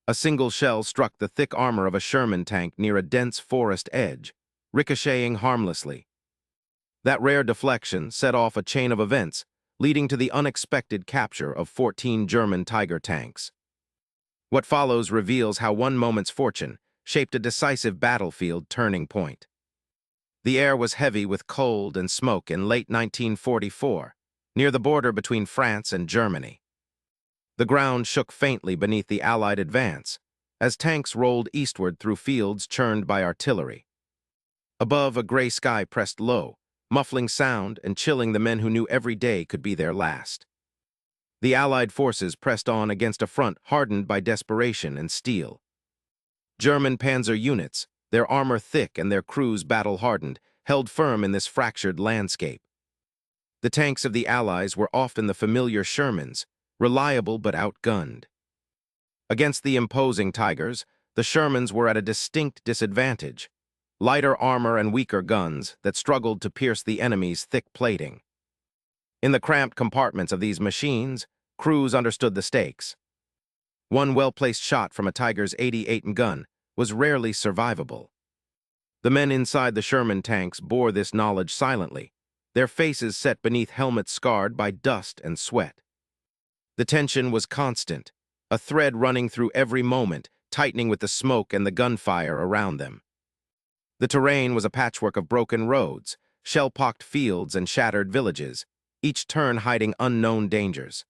A single shell struck the thick armor of a Sherman tank near a dense forest edge, ricocheting harmlessly. That rare deflection set off a chain of events, leading to the unexpected capture of 14 German Tiger tanks. What follows reveals how one moment's fortune shaped a decisive battlefield turning point. The air was heavy with cold and smoke in late 1944, near the border between France and Germany. The ground shook faintly beneath the Allied advance, as tanks rolled eastward through fields churned by artillery. Above, a gray sky pressed low, muffling sound and chilling the men who knew every day could be their last. The Allied forces pressed on against a front hardened by desperation and steel. German panzer units, their armor thick and their crews battle-hardened, held firm in this fractured landscape. The tanks of the Allies were often the familiar Shermans, reliable but outgunned. Against the imposing Tigers, the Shermans were at a distinct disadvantage, lighter armor and weaker guns that struggled to pierce the enemy's thick plating. In the cramped compartments of these machines, crews understood the stakes. One well-placed shot from a Tiger's 88 gun was rarely survivable. The men inside the Sherman tanks bore this knowledge silently, their faces set beneath helmets scarred by dust and sweat. The tension was constant, a thread running through every moment, tightening with the smoke and the gunfire around them. The terrain was a patchwork of broken roads, shell-pocked fields, and shattered villages, each turn hiding unknown dangers.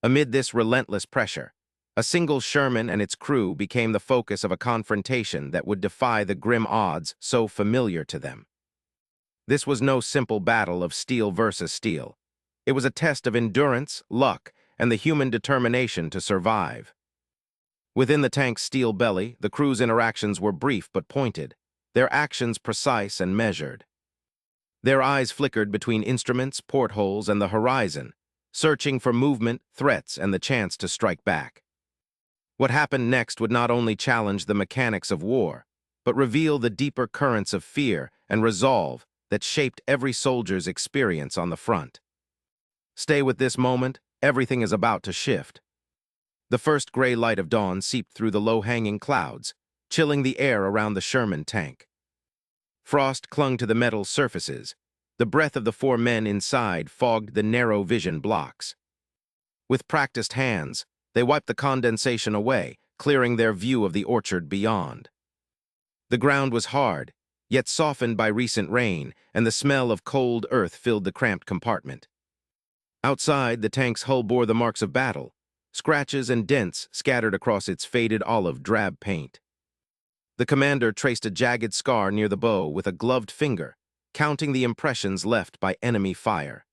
Amid this relentless pressure, a single Sherman and its crew became the focus of a confrontation that would defy the grim odds so familiar to them. This was no simple battle of steel versus steel. It was a test of endurance, luck, and the human determination to survive. Within the tank's steel belly, the crew's interactions were brief but pointed, their actions precise and measured. Their eyes flickered between instruments, portholes, and the horizon, searching for movement, threats, and the chance to strike back. What happened next would not only challenge the mechanics of war, but reveal the deeper currents of fear and resolve that shaped every soldier's experience on the front. Stay with this moment, everything is about to shift. The first gray light of dawn seeped through the low-hanging clouds, chilling the air around the Sherman tank. Frost clung to the metal surfaces. The breath of the 4 men inside fogged the narrow vision blocks. With practiced hands, they wiped the condensation away, clearing their view of the orchard beyond. The ground was hard, yet softened by recent rain, and the smell of cold earth filled the cramped compartment. Outside, the tank's hull bore the marks of battle, scratches and dents scattered across its faded olive-drab paint. The commander traced a jagged scar near the bow with a gloved finger, counting the impressions left by enemy fire.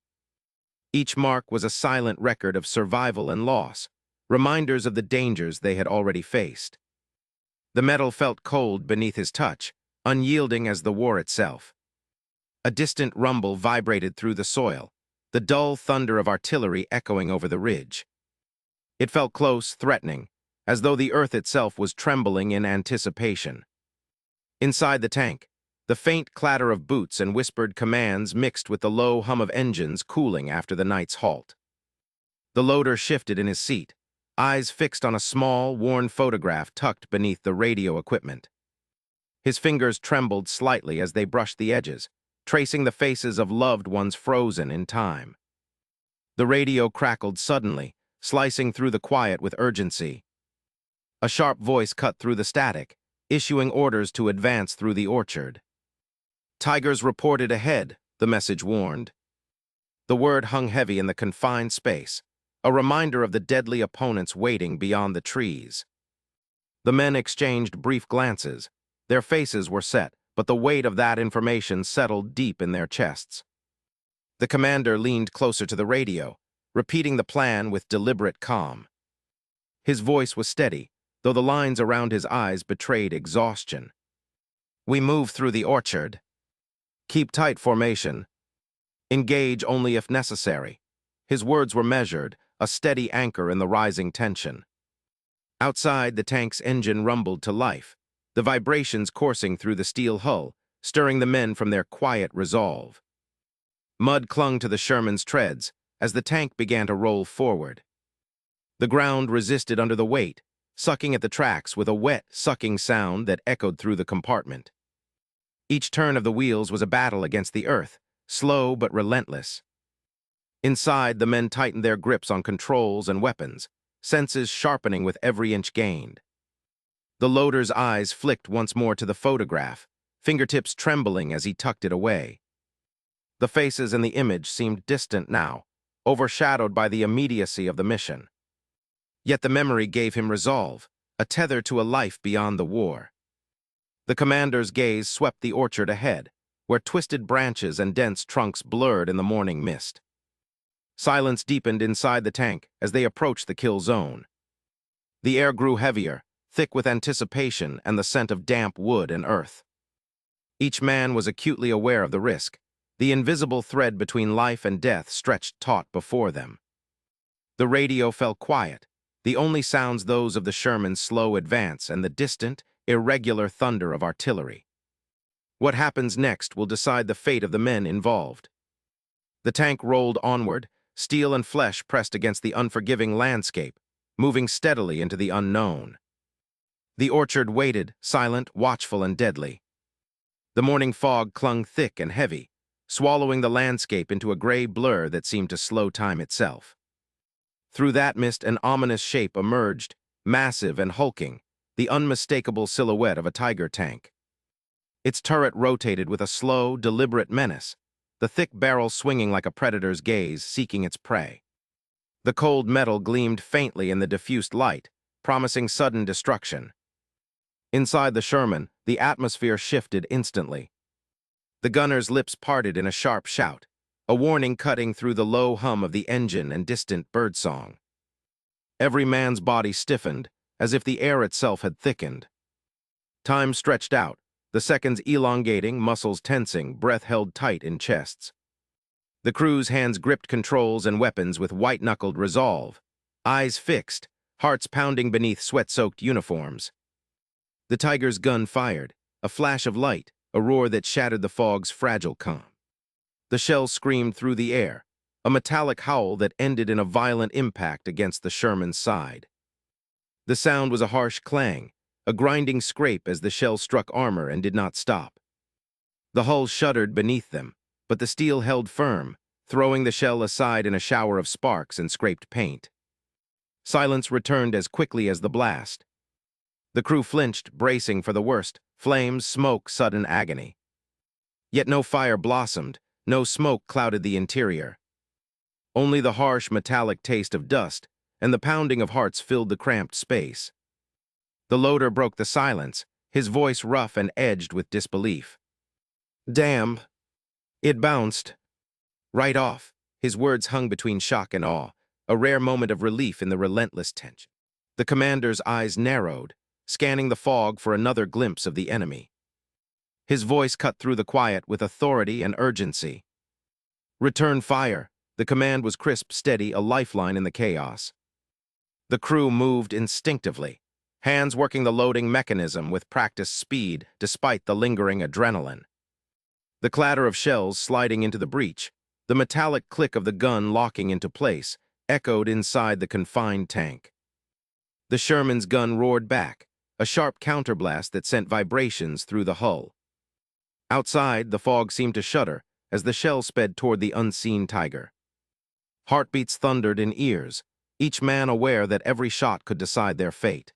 Each mark was a silent record of survival and loss, reminders of the dangers they had already faced. The metal felt cold beneath his touch, unyielding as the war itself. A distant rumble vibrated through the soil, the dull thunder of artillery echoing over the ridge. It felt close, threatening, as though the earth itself was trembling in anticipation. Inside the tank, the faint clatter of boots and whispered commands mixed with the low hum of engines cooling after the night's halt. The loader shifted in his seat, eyes fixed on a small, worn photograph tucked beneath the radio equipment. His fingers trembled slightly as they brushed the edges, tracing the faces of loved ones frozen in time. The radio crackled suddenly, slicing through the quiet with urgency. A sharp voice cut through the static, issuing orders to advance through the orchard. "Tigers reported ahead," the message warned. The word hung heavy in the confined space, a reminder of the deadly opponents waiting beyond the trees. The men exchanged brief glances. Their faces were set, but the weight of that information settled deep in their chests. The commander leaned closer to the radio, repeating the plan with deliberate calm. His voice was steady, though the lines around his eyes betrayed exhaustion. "We move through the orchard. Keep tight formation. Engage only if necessary." His words were measured, a steady anchor in the rising tension. Outside, the tank's engine rumbled to life, the vibrations coursing through the steel hull, stirring the men from their quiet resolve. Mud clung to the Sherman's treads as the tank began to roll forward. The ground resisted under the weight, sucking at the tracks with a wet, sucking sound that echoed through the compartment. Each turn of the wheels was a battle against the earth, slow but relentless. Inside, the men tightened their grips on controls and weapons, senses sharpening with every inch gained. The loader's eyes flicked once more to the photograph, fingertips trembling as he tucked it away. The faces in the image seemed distant now, overshadowed by the immediacy of the mission. Yet the memory gave him resolve, a tether to a life beyond the war. The commander's gaze swept the orchard ahead, where twisted branches and dense trunks blurred in the morning mist. Silence deepened inside the tank as they approached the kill zone. The air grew heavier, thick with anticipation and the scent of damp wood and earth. Each man was acutely aware of the risk. The invisible thread between life and death stretched taut before them. The radio fell quiet, the only sounds those of the Sherman's slow advance and the distant, irregular thunder of artillery. What happens next will decide the fate of the men involved. The tank rolled onward, steel and flesh pressed against the unforgiving landscape, moving steadily into the unknown. The orchard waited, silent, watchful, and deadly. The morning fog clung thick and heavy, swallowing the landscape into a gray blur that seemed to slow time itself. Through that mist, an ominous shape emerged, massive and hulking, the unmistakable silhouette of a Tiger tank. Its turret rotated with a slow, deliberate menace, the thick barrel swinging like a predator's gaze, seeking its prey. The cold metal gleamed faintly in the diffused light, promising sudden destruction. Inside the Sherman, the atmosphere shifted instantly. The gunner's lips parted in a sharp shout, a warning cutting through the low hum of the engine and distant birdsong. Every man's body stiffened, as if the air itself had thickened. Time stretched out, the seconds elongating, muscles tensing, breath held tight in chests. The crew's hands gripped controls and weapons with white-knuckled resolve, eyes fixed, hearts pounding beneath sweat-soaked uniforms. The Tiger's gun fired, a flash of light, a roar that shattered the fog's fragile calm. The shell screamed through the air, a metallic howl that ended in a violent impact against the Sherman's side. The sound was a harsh clang, a grinding scrape as the shell struck armor and did not stop. The hull shuddered beneath them, but the steel held firm, throwing the shell aside in a shower of sparks and scraped paint. Silence returned as quickly as the blast. The crew flinched, bracing for the worst, flames, smoke, sudden agony. Yet no fire blossomed, no smoke clouded the interior. Only the harsh, metallic taste of dust and the pounding of hearts filled the cramped space. The loader broke the silence, his voice rough and edged with disbelief. "Damn." It bounced. Right off, his words hung between shock and awe, a rare moment of relief in the relentless tension. The commander's eyes narrowed, scanning the fog for another glimpse of the enemy. His voice cut through the quiet with authority and urgency. "Return fire." The command was crisp, steady, a lifeline in the chaos. The crew moved instinctively, hands working the loading mechanism with practiced speed despite the lingering adrenaline. The clatter of shells sliding into the breach, the metallic click of the gun locking into place, echoed inside the confined tank. The Sherman's gun roared back, a sharp counterblast that sent vibrations through the hull. Outside, the fog seemed to shudder as the shell sped toward the unseen Tiger. Heartbeats thundered in ears, each man aware that every shot could decide their fate.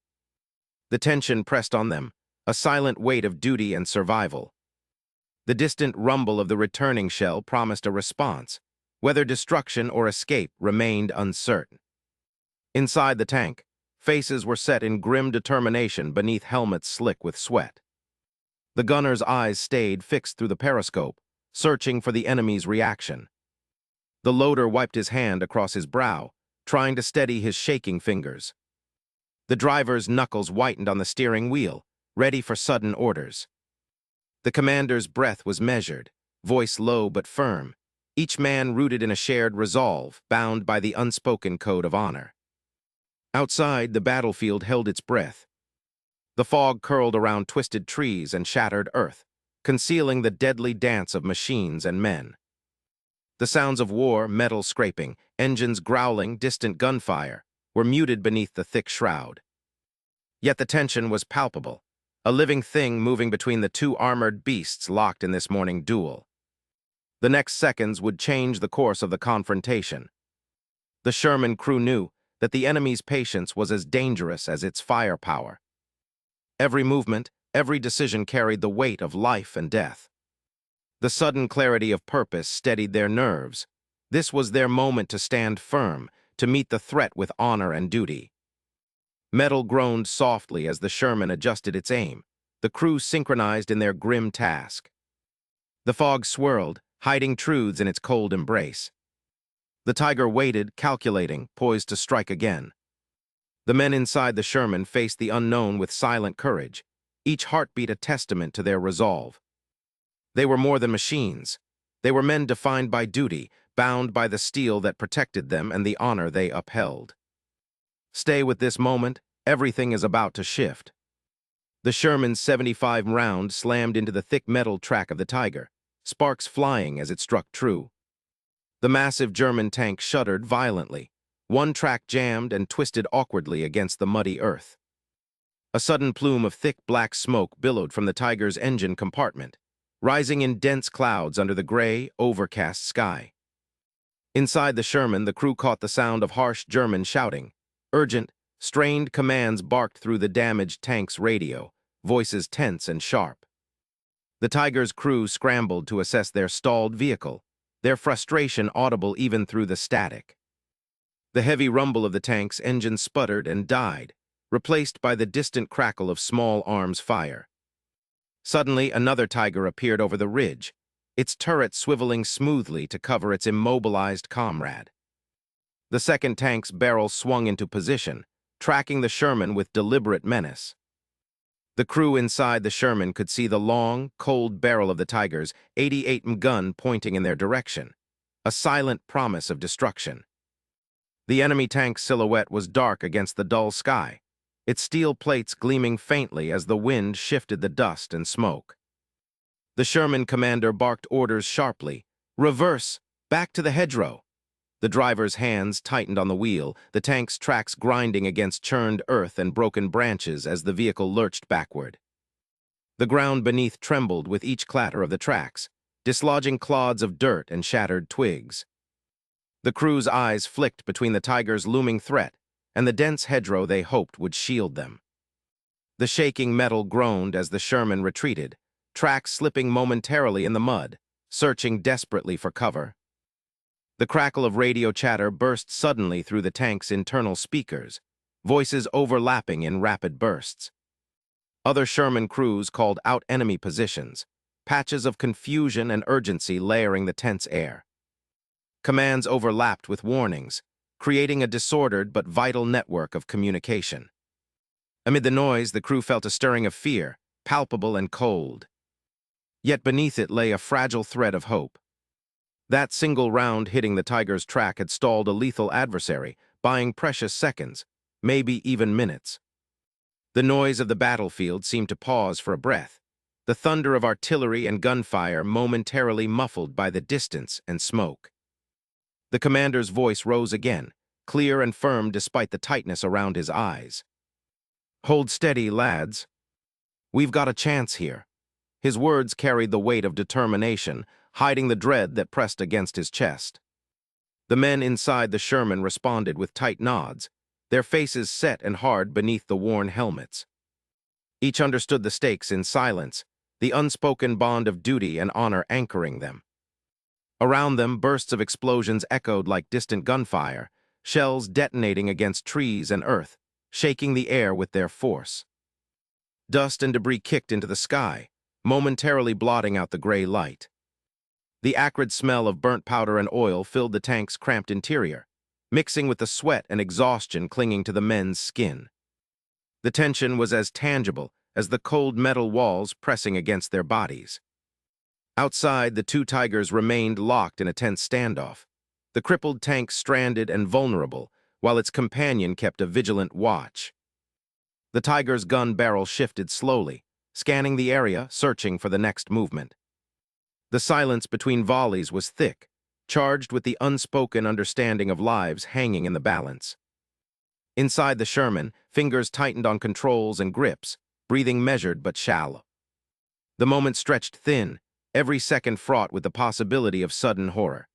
The tension pressed on them, a silent weight of duty and survival. The distant rumble of the returning shell promised a response. Whether destruction or escape remained uncertain. Inside the tank, faces were set in grim determination beneath helmets slick with sweat. The gunner's eyes stayed fixed through the periscope, searching for the enemy's reaction. The loader wiped his hand across his brow, trying to steady his shaking fingers. The driver's knuckles whitened on the steering wheel, ready for sudden orders. The commander's breath was measured, voice low but firm, each man rooted in a shared resolve, bound by the unspoken code of honor. Outside, the battlefield held its breath. The fog curled around twisted trees and shattered earth, concealing the deadly dance of machines and men. The sounds of war, metal scraping, engines growling, distant gunfire, were muted beneath the thick shroud. Yet the tension was palpable, a living thing moving between the two armored beasts locked in this morning duel. The next seconds would change the course of the confrontation. The Sherman crew knew that the enemy's patience was as dangerous as its firepower. Every movement, every decision carried the weight of life and death. The sudden clarity of purpose steadied their nerves. This was their moment to stand firm, to meet the threat with honor and duty. Metal groaned softly as the Sherman adjusted its aim, the crew synchronized in their grim task. The fog swirled, hiding truths in its cold embrace. The Tiger waited, calculating, poised to strike again. The men inside the Sherman faced the unknown with silent courage, each heartbeat a testament to their resolve. They were more than machines. They were men defined by duty, bound by the steel that protected them and the honor they upheld. Stay with this moment, everything is about to shift. The Sherman's 75 round slammed into the thick metal track of the Tiger, sparks flying as it struck true. The massive German tank shuddered violently. One track jammed and twisted awkwardly against the muddy earth. A sudden plume of thick black smoke billowed from the Tiger's engine compartment, rising in dense clouds under the gray, overcast sky. Inside the Sherman, the crew caught the sound of harsh German shouting. Urgent, strained commands barked through the damaged tank's radio, voices tense and sharp. The Tiger's crew scrambled to assess their stalled vehicle, their frustration audible even through the static. The heavy rumble of the tank's engine sputtered and died, replaced by the distant crackle of small arms fire. Suddenly, another Tiger appeared over the ridge, its turret swiveling smoothly to cover its immobilized comrade. The second tank's barrel swung into position, tracking the Sherman with deliberate menace. The crew inside the Sherman could see the long, cold barrel of the Tiger's 88mm gun pointing in their direction, a silent promise of destruction. The enemy tank's silhouette was dark against the dull sky, its steel plates gleaming faintly as the wind shifted the dust and smoke. The Sherman commander barked orders sharply. Reverse! Back to the hedgerow! The driver's hands tightened on the wheel, the tank's tracks grinding against churned earth and broken branches as the vehicle lurched backward. The ground beneath trembled with each clatter of the tracks, dislodging clods of dirt and shattered twigs. The crew's eyes flicked between the Tiger's looming threat and the dense hedgerow they hoped would shield them. The shaking metal groaned as the Sherman retreated, tracks slipping momentarily in the mud, searching desperately for cover. The crackle of radio chatter burst suddenly through the tank's internal speakers, voices overlapping in rapid bursts. Other Sherman crews called out enemy positions, patches of confusion and urgency layering the tense air. Commands overlapped with warnings, creating a disordered but vital network of communication. Amid the noise, the crew felt a stirring of fear, palpable and cold. Yet beneath it lay a fragile thread of hope. That single round hitting the Tiger's track had stalled a lethal adversary, buying precious seconds, maybe even minutes. The noise of the battlefield seemed to pause for a breath, the thunder of artillery and gunfire momentarily muffled by the distance and smoke. The commander's voice rose again, clear and firm despite the tightness around his eyes. Hold steady, lads. We've got a chance here. His words carried the weight of determination, hiding the dread that pressed against his chest. The men inside the Sherman responded with tight nods, their faces set and hard beneath the worn helmets. Each understood the stakes in silence, the unspoken bond of duty and honor anchoring them. Around them, bursts of explosions echoed like distant gunfire, shells detonating against trees and earth, shaking the air with their force. Dust and debris kicked into the sky, momentarily blotting out the gray light. The acrid smell of burnt powder and oil filled the tank's cramped interior, mixing with the sweat and exhaustion clinging to the men's skin. The tension was as tangible as the cold metal walls pressing against their bodies. Outside, the two Tigers remained locked in a tense standoff, the crippled tank stranded and vulnerable, while its companion kept a vigilant watch. The Tiger's gun barrel shifted slowly, scanning the area, searching for the next movement. The silence between volleys was thick, charged with the unspoken understanding of lives hanging in the balance. Inside the Sherman, fingers tightened on controls and grips, breathing measured but shallow. The moment stretched thin, every second fraught with the possibility of sudden horror.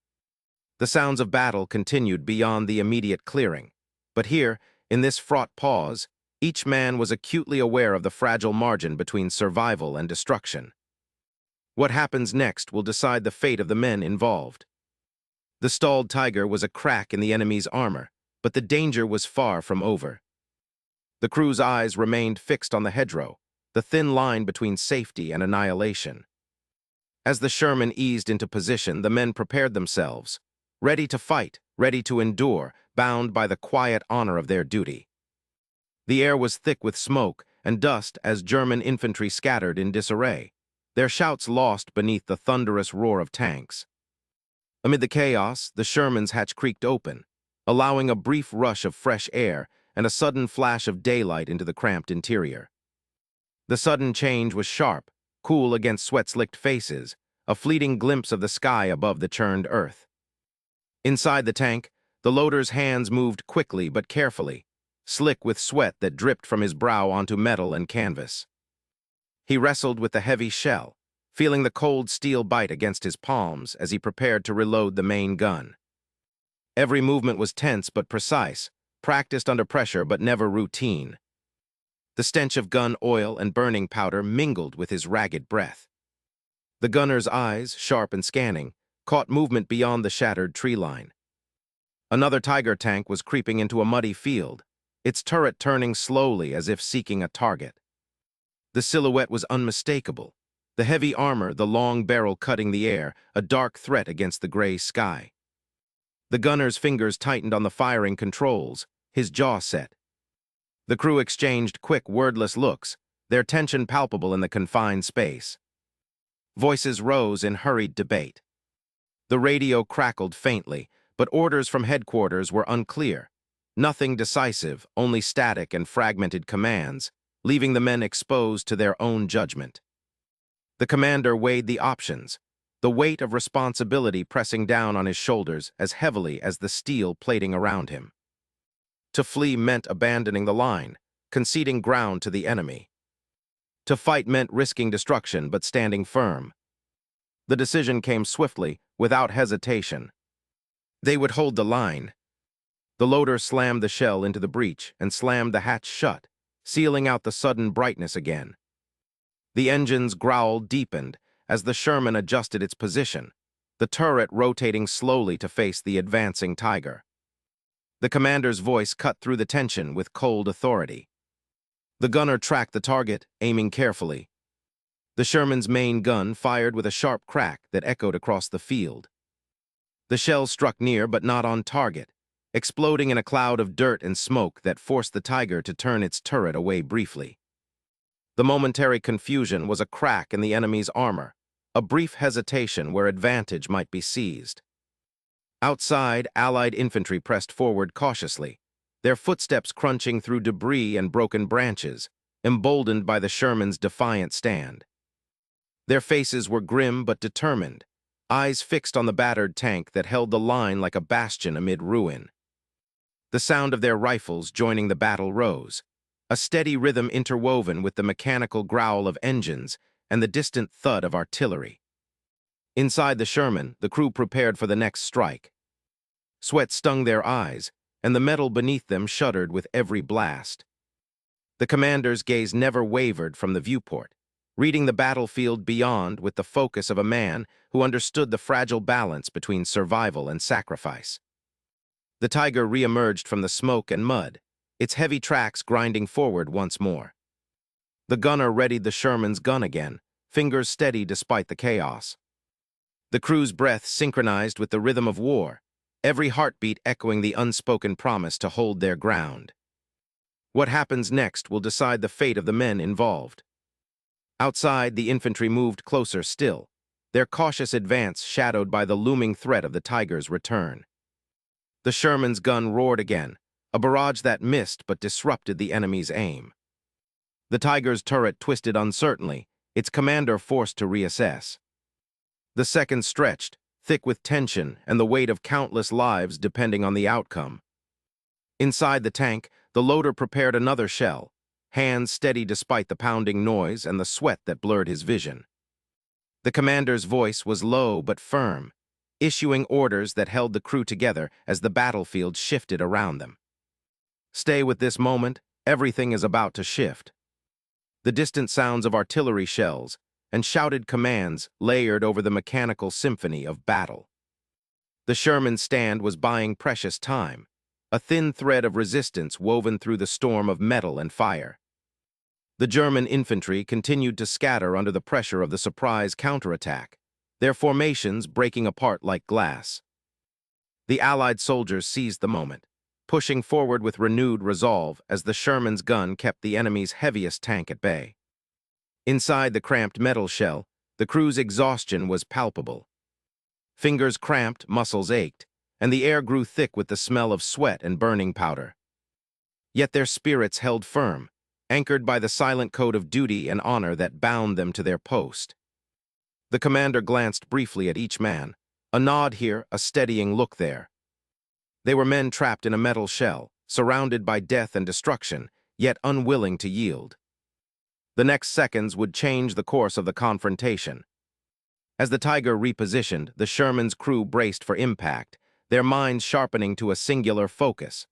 The sounds of battle continued beyond the immediate clearing, but here, in this fraught pause, each man was acutely aware of the fragile margin between survival and destruction. What happens next will decide the fate of the men involved. The stalled tiger was a crack in the enemy's armor, but the danger was far from over. The crew's eyes remained fixed on the hedgerow, the thin line between safety and annihilation. As the Sherman eased into position, the men prepared themselves, ready to fight, ready to endure, bound by the quiet honor of their duty. The air was thick with smoke and dust as German infantry scattered in disarray, their shouts lost beneath the thunderous roar of tanks. Amid the chaos, the Sherman's hatch creaked open, allowing a brief rush of fresh air and a sudden flash of daylight into the cramped interior. The sudden change was sharp, cool against sweat-slicked faces, a fleeting glimpse of the sky above the churned earth. Inside the tank, the loader's hands moved quickly but carefully, slick with sweat that dripped from his brow onto metal and canvas. He wrestled with the heavy shell, feeling the cold steel bite against his palms as he prepared to reload the main gun. Every movement was tense but precise, practiced under pressure but never routine. The stench of gun oil and burning powder mingled with his ragged breath. The gunner's eyes, sharp and scanning, caught movement beyond the shattered tree line. Another Tiger tank was creeping into a muddy field, its turret turning slowly as if seeking a target. The silhouette was unmistakable, the heavy armor, the long barrel cutting the air, a dark threat against the gray sky. The gunner's fingers tightened on the firing controls, his jaw set. The crew exchanged quick, wordless looks, their tension palpable in the confined space. Voices rose in hurried debate. The radio crackled faintly, but orders from headquarters were unclear. Nothing decisive, only static and fragmented commands, leaving the men exposed to their own judgment. The commander weighed the options, the weight of responsibility pressing down on his shoulders as heavily as the steel plating around him. To flee meant abandoning the line, conceding ground to the enemy. To fight meant risking destruction but standing firm. The decision came swiftly, without hesitation. They would hold the line. The loader slammed the shell into the breech and slammed the hatch shut, sealing out the sudden brightness again. The engine's growl deepened as the Sherman adjusted its position, the turret rotating slowly to face the advancing Tiger. The commander's voice cut through the tension with cold authority. The gunner tracked the target, aiming carefully. The Sherman's main gun fired with a sharp crack that echoed across the field. The shell struck near but not on target, exploding in a cloud of dirt and smoke that forced the Tiger to turn its turret away briefly. The momentary confusion was a crack in the enemy's armor, a brief hesitation where advantage might be seized. Outside, Allied infantry pressed forward cautiously, their footsteps crunching through debris and broken branches, emboldened by the Sherman's defiant stand. Their faces were grim but determined, eyes fixed on the battered tank that held the line like a bastion amid ruin. The sound of their rifles joining the battle rose, a steady rhythm interwoven with the mechanical growl of engines and the distant thud of artillery. Inside the Sherman, the crew prepared for the next strike. Sweat stung their eyes, and the metal beneath them shuddered with every blast. The commander's gaze never wavered from the viewport, reading the battlefield beyond with the focus of a man who understood the fragile balance between survival and sacrifice. The Tiger re-emerged from the smoke and mud, its heavy tracks grinding forward once more. The gunner readied the Sherman's gun again, fingers steady despite the chaos. The crew's breath synchronized with the rhythm of war, every heartbeat echoing the unspoken promise to hold their ground. What happens next will decide the fate of the men involved. Outside, the infantry moved closer still, their cautious advance shadowed by the looming threat of the Tiger's return. The Sherman's gun roared again, a barrage that missed but disrupted the enemy's aim. The Tiger's turret twisted uncertainly, its commander forced to reassess. The seconds stretched, thick with tension and the weight of countless lives depending on the outcome. Inside the tank, The loader prepared another shell, hands steady despite the pounding noise and the sweat that blurred his vision. The commander's voice was low but firm, issuing orders that held the crew together as the battlefield shifted around them. Stay with this moment, everything is about to shift. The distant sounds of artillery shells and shouted commands layered over the mechanical symphony of battle. The Sherman's stand was buying precious time, a thin thread of resistance woven through the storm of metal and fire. The German infantry continued to scatter under the pressure of the surprise counterattack, their formations breaking apart like glass. The Allied soldiers seized the moment, pushing forward with renewed resolve as the Sherman's gun kept the enemy's heaviest tank at bay. Inside the cramped metal shell, the crew's exhaustion was palpable. Fingers cramped, muscles ached, and the air grew thick with the smell of sweat and burning powder. Yet their spirits held firm, anchored by the silent code of duty and honor that bound them to their post. The commander glanced briefly at each man, a nod here, a steadying look there. They were men trapped in a metal shell, surrounded by death and destruction, yet unwilling to yield. The next seconds would change the course of the confrontation. As the Tiger repositioned, the Sherman's crew braced for impact, their minds sharpening to a singular focus: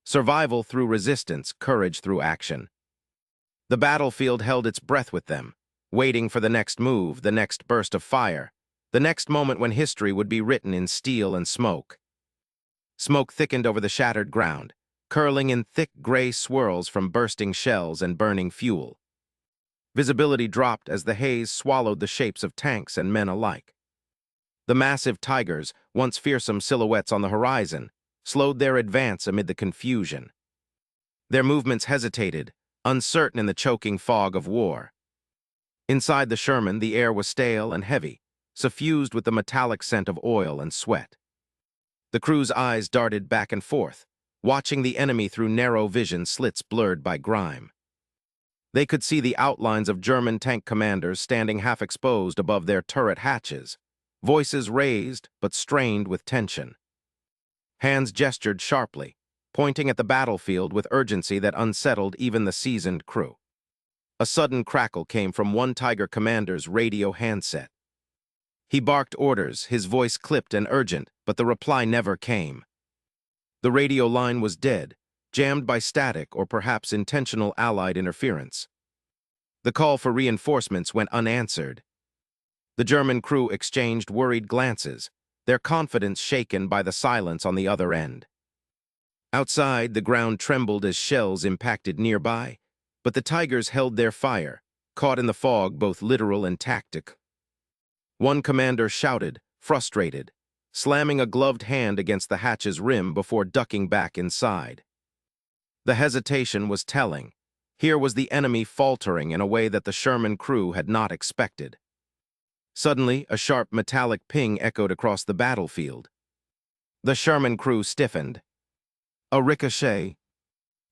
survival through resistance, courage through action. The battlefield held its breath with them, waiting for the next move, the next burst of fire, the next moment when history would be written in steel and smoke. Smoke thickened over the shattered ground, curling in thick gray swirls from bursting shells and burning fuel. Visibility dropped as the haze swallowed the shapes of tanks and men alike. The massive Tigers, once fearsome silhouettes on the horizon, slowed their advance amid the confusion. Their movements hesitated, uncertain in the choking fog of war. Inside the Sherman, the air was stale and heavy, suffused with the metallic scent of oil and sweat. The crew's eyes darted back and forth, watching the enemy through narrow vision slits blurred by grime. They could see the outlines of German tank commanders standing half-exposed above their turret hatches, voices raised but strained with tension. Hands gestured sharply, pointing at the battlefield with urgency that unsettled even the seasoned crew. A sudden crackle came from one Tiger commander's radio handset. He barked orders, his voice clipped and urgent, but the reply never came. The radio line was dead, jammed by static or perhaps intentional Allied interference. The call for reinforcements went unanswered. The German crew exchanged worried glances, their confidence shaken by the silence on the other end. Outside, the ground trembled as shells impacted nearby, but the Tigers held their fire, caught in the fog both literal and tactic. One commander shouted, frustrated, slamming a gloved hand against the hatch's rim before ducking back inside. The hesitation was telling. Here was the enemy faltering in a way that the Sherman crew had not expected. Suddenly, a sharp metallic ping echoed across the battlefield. The Sherman crew stiffened. A ricochet.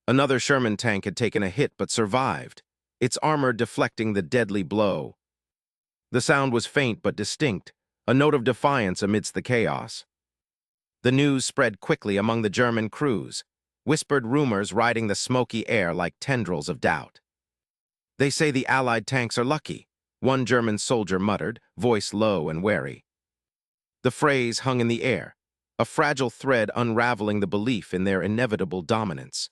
Another Sherman tank had taken a hit but survived, its armor deflecting the deadly blow. The sound was faint but distinct, a note of defiance amidst the chaos. The news spread quickly among the German crews, whispered rumors riding the smoky air like tendrils of doubt. "They say the Allied tanks are lucky," one German soldier muttered, voice low and wary. The phrase hung in the air, a fragile thread unraveling the belief in their inevitable dominance.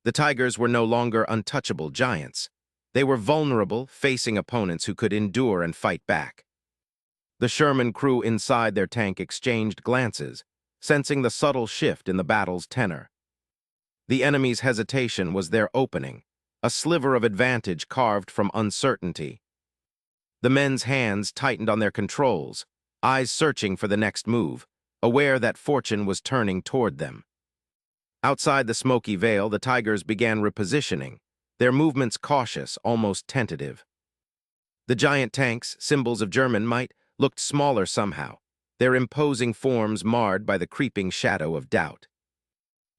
The Tigers were no longer untouchable giants. They were vulnerable, facing opponents who could endure and fight back. The Sherman crew inside their tank exchanged glances, sensing the subtle shift in the battle's tenor. The enemy's hesitation was their opening, a sliver of advantage carved from uncertainty. The men's hands tightened on their controls, eyes searching for the next move, aware that fortune was turning toward them. Outside the smoky veil, the Tigers began repositioning, their movements cautious, almost tentative. The giant tanks, symbols of German might, looked smaller somehow, their imposing forms marred by the creeping shadow of doubt.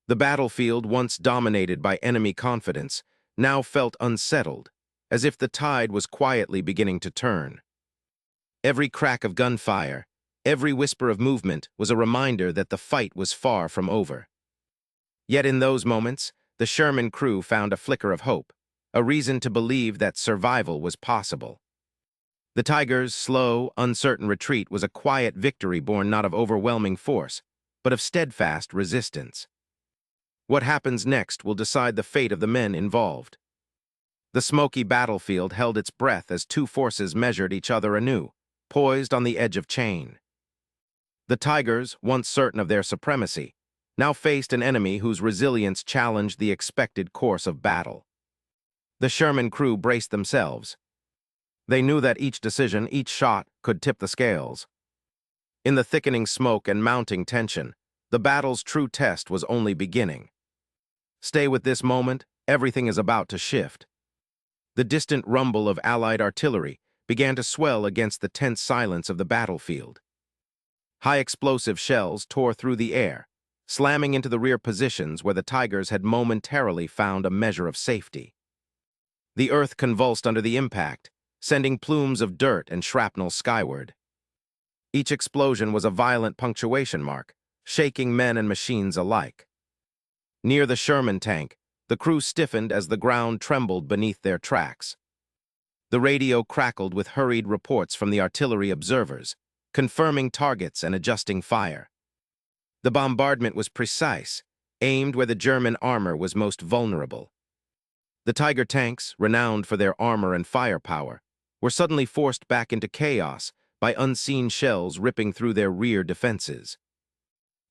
The battlefield, once dominated by enemy confidence, now felt unsettled, as if the tide was quietly beginning to turn. Every crack of gunfire, every whisper of movement was a reminder that the fight was far from over. Yet in those moments, the Sherman crew found a flicker of hope, a reason to believe that survival was possible. The Tigers' slow, uncertain retreat was a quiet victory born not of overwhelming force, but of steadfast resistance. What happens next will decide the fate of the men involved. The smoky battlefield held its breath as two forces measured each other anew, poised on the edge of change. The Tigers, once certain of their supremacy, now faced an enemy whose resilience challenged the expected course of battle. The Sherman crew braced themselves. They knew that each decision, each shot, could tip the scales. In the thickening smoke and mounting tension, the battle's true test was only beginning. Stay with this moment, everything is about to shift. The distant rumble of Allied artillery began to swell against the tense silence of the battlefield. High explosive shells tore through the air, slamming into the rear positions where the Tigers had momentarily found a measure of safety. The earth convulsed under the impact, sending plumes of dirt and shrapnel skyward. Each explosion was a violent punctuation mark, shaking men and machines alike. Near the Sherman tank, the crew stiffened as the ground trembled beneath their tracks. The radio crackled with hurried reports from the artillery observers, confirming targets and adjusting fire. The bombardment was precise, aimed where the German armor was most vulnerable. The Tiger tanks, renowned for their armor and firepower, were suddenly forced back into chaos by unseen shells ripping through their rear defenses.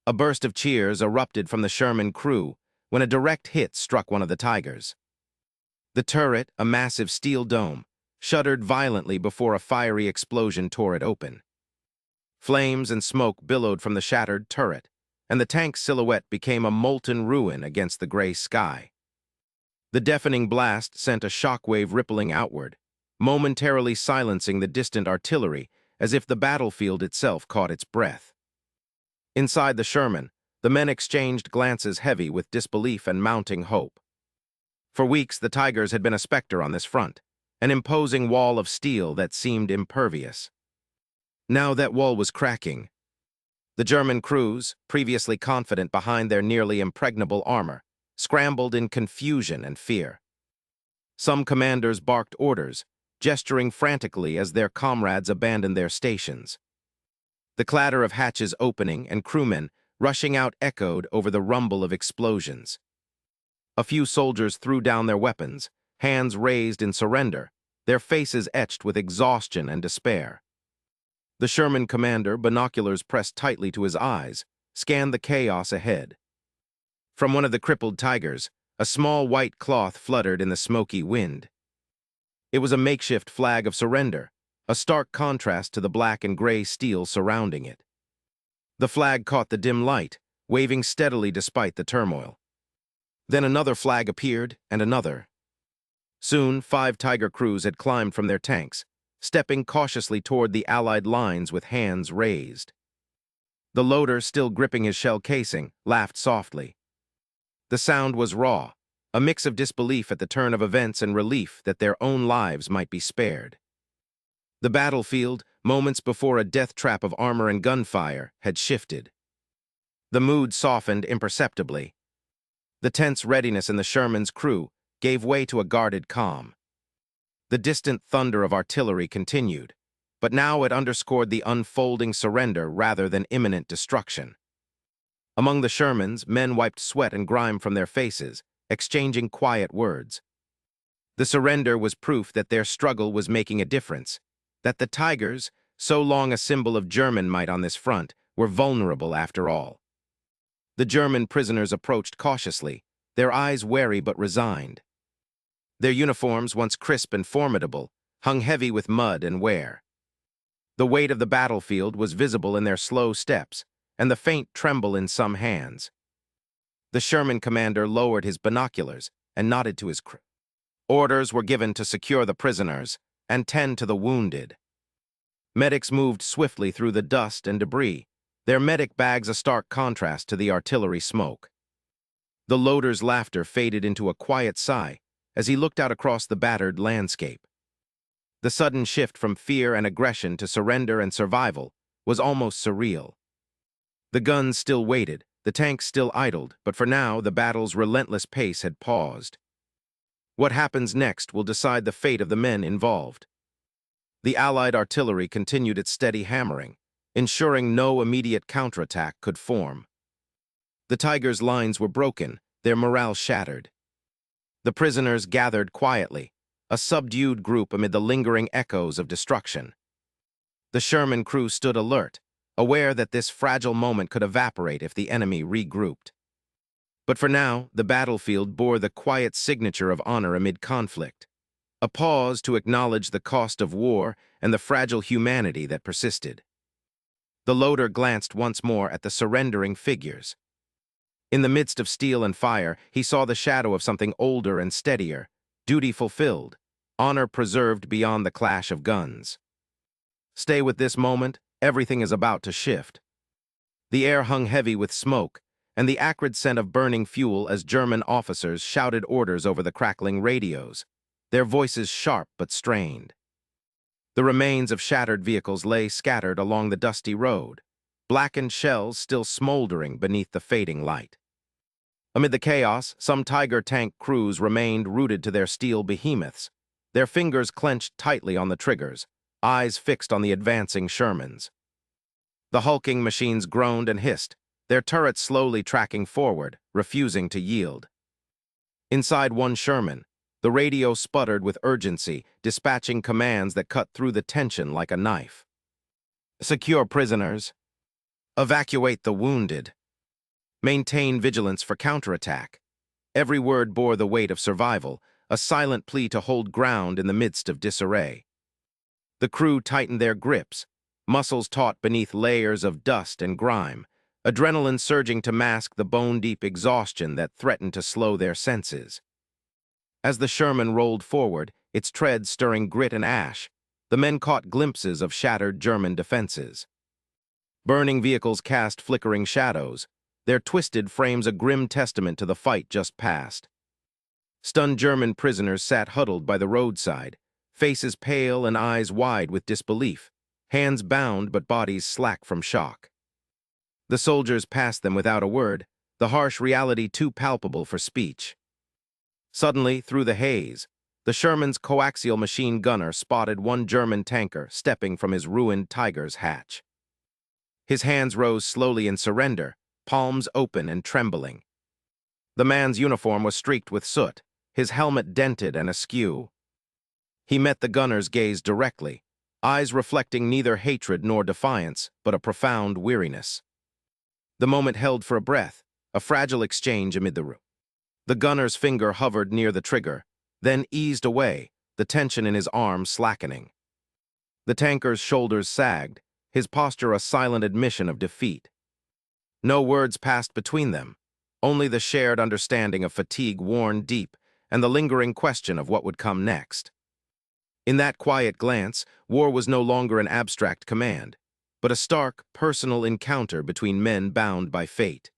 A burst of cheers erupted from the Sherman crew when a direct hit struck one of the Tigers. The turret, a massive steel dome, shuddered violently before a fiery explosion tore it open. Flames and smoke billowed from the shattered turret, and the tank's silhouette became a molten ruin against the gray sky. The deafening blast sent a shockwave rippling outward, momentarily silencing the distant artillery as if the battlefield itself caught its breath. Inside the Sherman, the men exchanged glances heavy with disbelief and mounting hope. For weeks, the Tigers had been a specter on this front, an imposing wall of steel that seemed impervious. Now that wall was cracking. The German crews, previously confident behind their nearly impregnable armor, scrambled in confusion and fear. Some commanders barked orders, gesturing frantically as their comrades abandoned their stations. The clatter of hatches opening and crewmen rushing out echoed over the rumble of explosions. A few soldiers threw down their weapons, hands raised in surrender, their faces etched with exhaustion and despair. The Sherman commander, binoculars pressed tightly to his eyes, scanned the chaos ahead. From one of the crippled Tigers, a small white cloth fluttered in the smoky wind. It was a makeshift flag of surrender, a stark contrast to the black and gray steel surrounding it. The flag caught the dim light, waving steadily despite the turmoil. Then another flag appeared, and another. Soon, 5 Tiger crews had climbed from their tanks, stepping cautiously toward the Allied lines with hands raised. The loader, still gripping his shell casing, laughed softly. The sound was raw, a mix of disbelief at the turn of events and relief that their own lives might be spared. The battlefield, moments before a death trap of armor and gunfire, had shifted. The mood softened imperceptibly. The tense readiness in the Sherman's crew gave way to a guarded calm. The distant thunder of artillery continued, but now it underscored the unfolding surrender rather than imminent destruction. Among the Shermans, men wiped sweat and grime from their faces, exchanging quiet words. The surrender was proof that their struggle was making a difference, that the Tigers, so long a symbol of German might on this front, were vulnerable after all. The German prisoners approached cautiously, their eyes wary but resigned. Their uniforms, once crisp and formidable, hung heavy with mud and wear. The weight of the battlefield was visible in their slow steps, and the faint tremble in some hands. The Sherman commander lowered his binoculars and nodded to his crew. Orders were given to secure the prisoners and tend to the wounded. Medics moved swiftly through the dust and debris, their medic bags a stark contrast to the artillery smoke. The loader's laughter faded into a quiet sigh as he looked out across the battered landscape. The sudden shift from fear and aggression to surrender and survival was almost surreal. The guns still waited, The tank still idled, but for now, the battle's relentless pace had paused. What happens next will decide the fate of the men involved. The Allied artillery continued its steady hammering, ensuring no immediate counterattack could form. The Tigers' lines were broken, their morale shattered. The prisoners gathered quietly, a subdued group amid the lingering echoes of destruction. The Sherman crew stood alert, aware that this fragile moment could evaporate if the enemy regrouped. But for now, the battlefield bore the quiet signature of honor amid conflict, a pause to acknowledge the cost of war and the fragile humanity that persisted. The loader glanced once more at the surrendering figures. In the midst of steel and fire, he saw the shadow of something older and steadier, duty fulfilled, honor preserved beyond the clash of guns. Stay with this moment, everything is about to shift. The air hung heavy with smoke, and the acrid scent of burning fuel as German officers shouted orders over the crackling radios, their voices sharp but strained. The remains of shattered vehicles lay scattered along the dusty road, blackened shells still smoldering beneath the fading light. Amid the chaos, some Tiger tank crews remained rooted to their steel behemoths, their fingers clenched tightly on the triggers, eyes fixed on the advancing Shermans. The hulking machines groaned and hissed, their turrets slowly tracking forward, refusing to yield. Inside one Sherman, the radio sputtered with urgency, dispatching commands that cut through the tension like a knife. Secure prisoners. Evacuate the wounded. Maintain vigilance for counterattack. Every word bore the weight of survival, a silent plea to hold ground in the midst of disarray. The crew tightened their grips, muscles taut beneath layers of dust and grime, adrenaline surging to mask the bone-deep exhaustion that threatened to slow their senses. As the Sherman rolled forward, its tread stirring grit and ash, the men caught glimpses of shattered German defenses. Burning vehicles cast flickering shadows, their twisted frames a grim testament to the fight just past. Stunned German prisoners sat huddled by the roadside, faces pale and eyes wide with disbelief, hands bound but bodies slack from shock. The soldiers passed them without a word, the harsh reality too palpable for speech. Suddenly, through the haze, the Sherman's coaxial machine gunner spotted one German tanker stepping from his ruined Tiger's hatch. His hands rose slowly in surrender, palms open and trembling. The man's uniform was streaked with soot, his helmet dented and askew. He met the gunner's gaze directly, eyes reflecting neither hatred nor defiance, but a profound weariness. The moment held for a breath, a fragile exchange amid the room. The gunner's finger hovered near the trigger, then eased away, the tension in his arm slackening. The tanker's shoulders sagged, his posture a silent admission of defeat. No words passed between them, only the shared understanding of fatigue worn deep and the lingering question of what would come next. In that quiet glance, war was no longer an abstract command, but a stark, personal encounter between men bound by fate.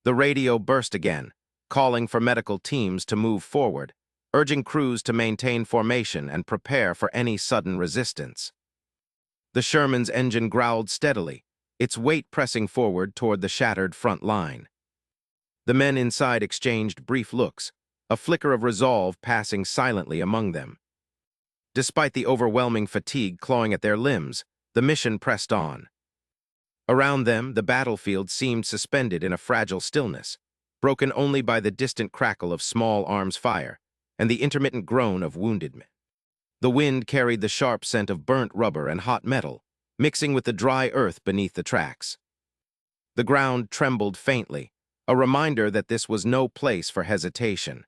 The radio burst again, calling for medical teams to move forward, urging crews to maintain formation and prepare for any sudden resistance. The Sherman's engine growled steadily, its weight pressing forward toward the shattered front line. The men inside exchanged brief looks, a flicker of resolve passing silently among them. Despite the overwhelming fatigue clawing at their limbs, the mission pressed on. Around them, the battlefield seemed suspended in a fragile stillness, broken only by the distant crackle of small arms fire and the intermittent groan of wounded men. The wind carried the sharp scent of burnt rubber and hot metal, mixing with the dry earth beneath the tracks. The ground trembled faintly, a reminder that this was no place for hesitation.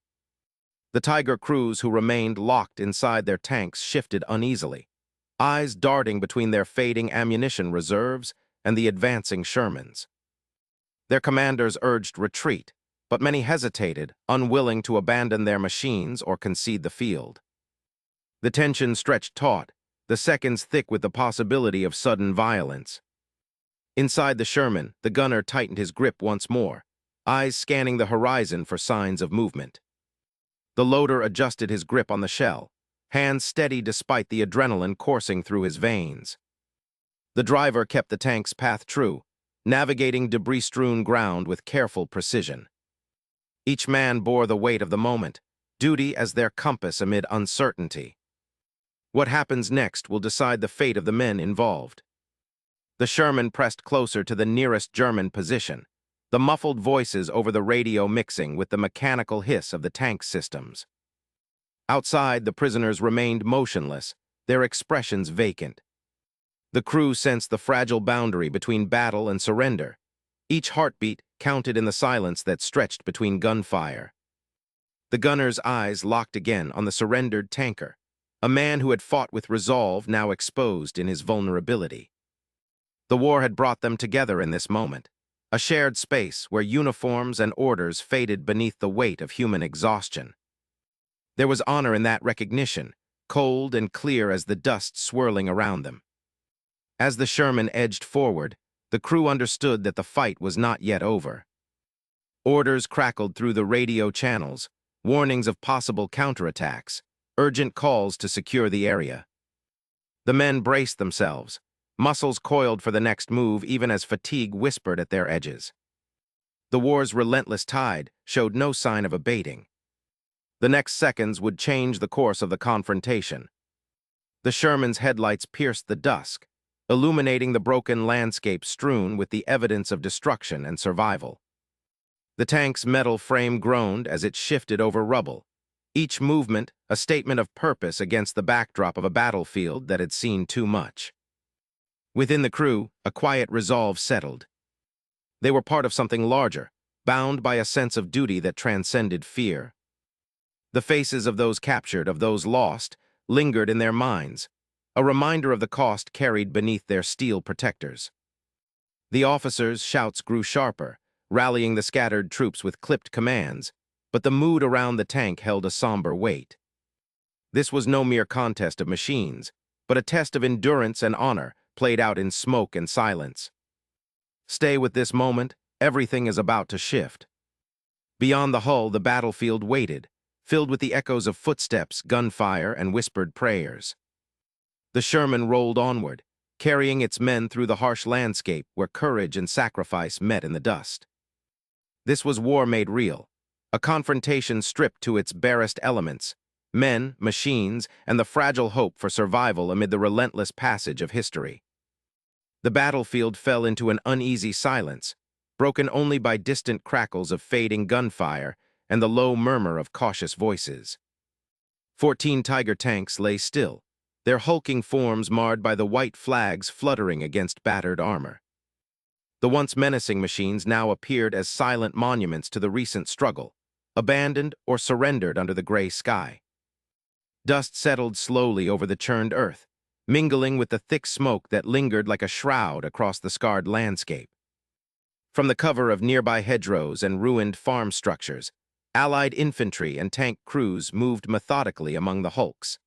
The Tiger crews who remained locked inside their tanks shifted uneasily, eyes darting between their fading ammunition reserves and the advancing Shermans. Their commanders urged retreat, but many hesitated, unwilling to abandon their machines or concede the field. The tension stretched taut, the seconds thick with the possibility of sudden violence. Inside the Sherman, the gunner tightened his grip once more, eyes scanning the horizon for signs of movement. The loader adjusted his grip on the shell, hands steady despite the adrenaline coursing through his veins. The driver kept the tank's path true, navigating debris-strewn ground with careful precision. Each man bore the weight of the moment, duty as their compass amid uncertainty. What happens next will decide the fate of the men involved. The Sherman pressed closer to the nearest German position, the muffled voices over the radio mixing with the mechanical hiss of the tank systems. Outside, the prisoners remained motionless, their expressions vacant. The crew sensed the fragile boundary between battle and surrender. Each heartbeat counted in the silence that stretched between gunfire. The gunner's eyes locked again on the surrendered tanker, a man who had fought with resolve now exposed in his vulnerability. The war had brought them together in this moment, a shared space where uniforms and orders faded beneath the weight of human exhaustion. There was honor in that recognition, cold and clear as the dust swirling around them. As the Sherman edged forward, the crew understood that the fight was not yet over. Orders crackled through the radio channels, warnings of possible counterattacks, urgent calls to secure the area. The men braced themselves, muscles coiled for the next move even as fatigue whispered at their edges. The war's relentless tide showed no sign of abating. The next seconds would change the course of the confrontation. The Sherman's headlights pierced the dusk, illuminating the broken landscape strewn with the evidence of destruction and survival. The tank's metal frame groaned as it shifted over rubble, each movement a statement of purpose against the backdrop of a battlefield that had seen too much. Within the crew, a quiet resolve settled. They were part of something larger, bound by a sense of duty that transcended fear. The faces of those captured, of those lost, lingered in their minds, a reminder of the cost carried beneath their steel protectors. The officers' shouts grew sharper, rallying the scattered troops with clipped commands, but the mood around the tank held a somber weight. This was no mere contest of machines, but a test of endurance and honor, played out in smoke and silence. Stay with this moment, everything is about to shift. Beyond the hull, the battlefield waited, filled with the echoes of footsteps, gunfire, and whispered prayers. The Sherman rolled onward, carrying its men through the harsh landscape where courage and sacrifice met in the dust. This was war made real, a confrontation stripped to its barest elements, men, machines, and the fragile hope for survival amid the relentless passage of history. The battlefield fell into an uneasy silence, broken only by distant crackles of fading gunfire and the low murmur of cautious voices. 14 Tiger tanks lay still, their hulking forms marred by the white flags fluttering against battered armor. The once menacing machines now appeared as silent monuments to the recent struggle, abandoned or surrendered under the gray sky. Dust settled slowly over the churned earth, mingling with the thick smoke that lingered like a shroud across the scarred landscape. From the cover of nearby hedgerows and ruined farm structures, Allied infantry and tank crews moved methodically among the hulks.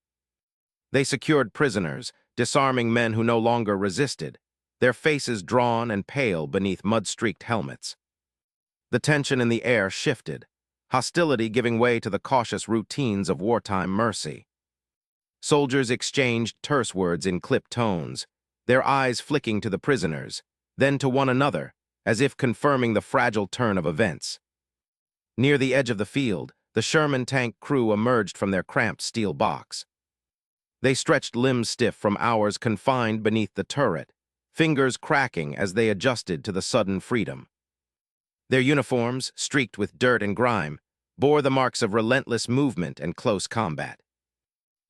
They secured prisoners, disarming men who no longer resisted, their faces drawn and pale beneath mud-streaked helmets. The tension in the air shifted, hostility giving way to the cautious routines of wartime mercy. Soldiers exchanged terse words in clipped tones, their eyes flicking to the prisoners, then to one another, as if confirming the fragile turn of events. Near the edge of the field, the Sherman tank crew emerged from their cramped steel box. They stretched limbs stiff from hours confined beneath the turret, fingers cracking as they adjusted to the sudden freedom. Their uniforms, streaked with dirt and grime, bore the marks of relentless movement and close combat.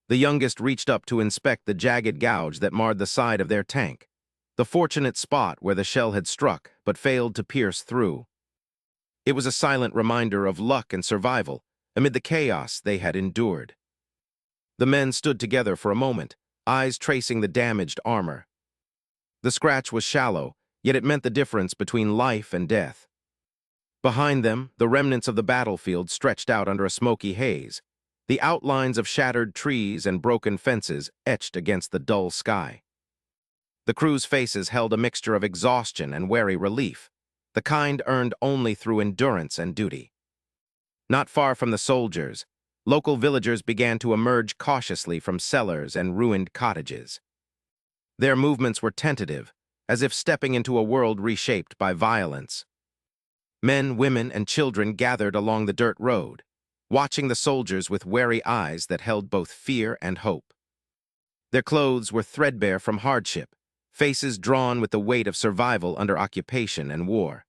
The youngest reached up to inspect the jagged gouge that marred the side of their tank, the fortunate spot where the shell had struck but failed to pierce through. It was a silent reminder of luck and survival amid the chaos they had endured. The men stood together for a moment, eyes tracing the damaged armor. The scratch was shallow, yet it meant the difference between life and death. Behind them, the remnants of the battlefield stretched out under a smoky haze, the outlines of shattered trees and broken fences etched against the dull sky. The crew's faces held a mixture of exhaustion and wary relief, the kind earned only through endurance and duty. Not far from the soldiers, local villagers began to emerge cautiously from cellars and ruined cottages. Their movements were tentative, as if stepping into a world reshaped by violence. Men, women, and children gathered along the dirt road, watching the soldiers with wary eyes that held both fear and hope. Their clothes were threadbare from hardship, faces drawn with the weight of survival under occupation and war.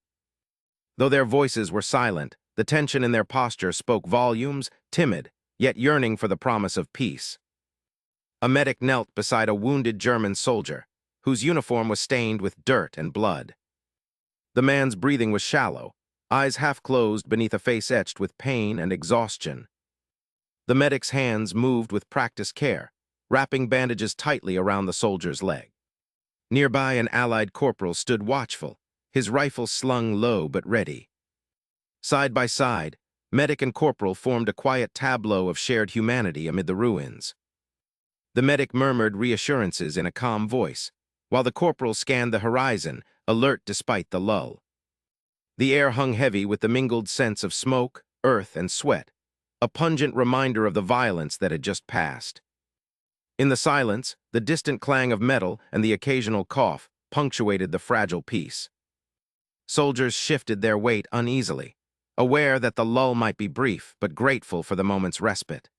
Though their voices were silent, the tension in their posture spoke volumes, timid, yet yearning for the promise of peace. A medic knelt beside a wounded German soldier, whose uniform was stained with dirt and blood. The man's breathing was shallow, eyes half closed beneath a face etched with pain and exhaustion. The medic's hands moved with practiced care, wrapping bandages tightly around the soldier's leg. Nearby, an Allied corporal stood watchful, his rifle slung low but ready. Side by side, medic and corporal formed a quiet tableau of shared humanity amid the ruins. The medic murmured reassurances in a calm voice, while the corporal scanned the horizon, alert despite the lull. The air hung heavy with the mingled scents of smoke, earth, and sweat, a pungent reminder of the violence that had just passed. In the silence, the distant clang of metal and the occasional cough punctuated the fragile peace. Soldiers shifted their weight uneasily, aware that the lull might be brief but grateful for the moment's respite.